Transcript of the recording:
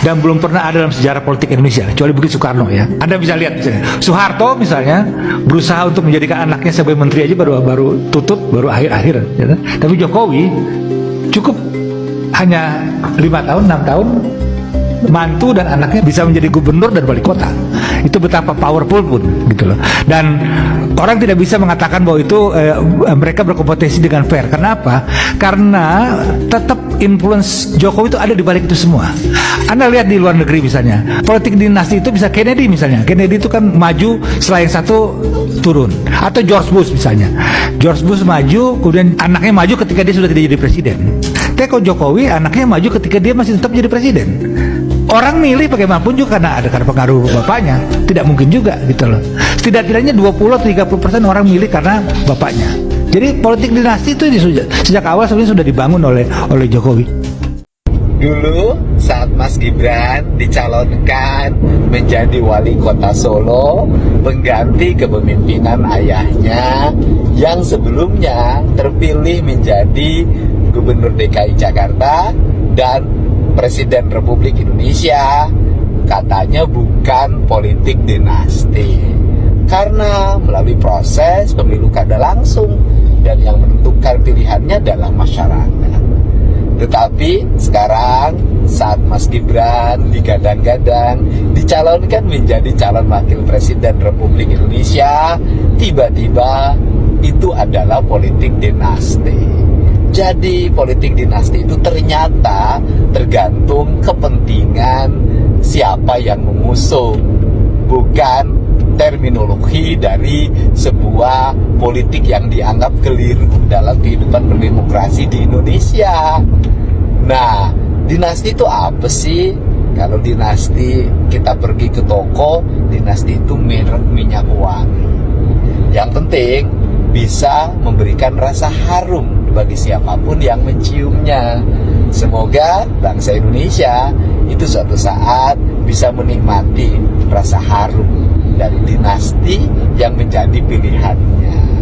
dan belum pernah ada dalam sejarah politik Indonesia kecuali Budi Soekarno ya. Anda bisa lihat misalnya Soeharto misalnya berusaha untuk menjadikan anaknya sebagai menteri aja baru tutup baru akhir-akhir ya. Tapi Jokowi cukup hanya 5 tahun 6 tahun mantu dan anaknya bisa menjadi gubernur dan wali kota. Itu betapa powerful pun gitu loh. Dan orang tidak bisa mengatakan bahwa itu mereka berkompetisi dengan fair. Kenapa? Karena tetap influence Jokowi itu ada di balik itu semua. Anda lihat di luar negeri misalnya, politik dinasti itu bisa Kennedy misalnya. Kennedy itu kan maju setelah yang satu turun. Atau George Bush misalnya. George Bush maju, kemudian anaknya maju ketika dia sudah tidak jadi presiden. Tapi kalau Jokowi anaknya maju ketika dia masih tetap jadi presiden. Orang milih bagaimanapun juga karena pengaruh bapaknya. Tidak mungkin juga gitu loh. Setidaknya 20-30% orang milih karena bapaknya. Jadi politik dinasti itu sejak awal sebenarnya sudah dibangun oleh Jokowi. Dulu saat Mas Gibran dicalonkan menjadi wali kota Solo, pengganti kepemimpinan ayahnya yang sebelumnya terpilih menjadi Gubernur DKI Jakarta dan Presiden Republik Indonesia, katanya bukan politik dinasti karena melalui proses pemilu kada langsung dan yang menentukan pilihannya adalah masyarakat. Tetapi sekarang saat Mas Gibran digadang-gadang dicalonkan menjadi calon wakil presiden Republik Indonesia, tiba-tiba itu adalah politik dinasti. Jadi politik dinasti itu ternyata tergantung kepentingan siapa yang mengusung, bukan terminologi dari sebuah politik yang dianggap keliru dalam kehidupan berdemokrasi di Indonesia. Nah, dinasti itu apa sih? Kalau dinasti kita pergi ke toko, dinasti itu merek minyak wangi. Yang penting bisa memberikan rasa harum bagi siapapun yang menciumnya. Semoga bangsa Indonesia itu suatu saat bisa menikmati rasa harum dari dinasti yang menjadi pilihannya.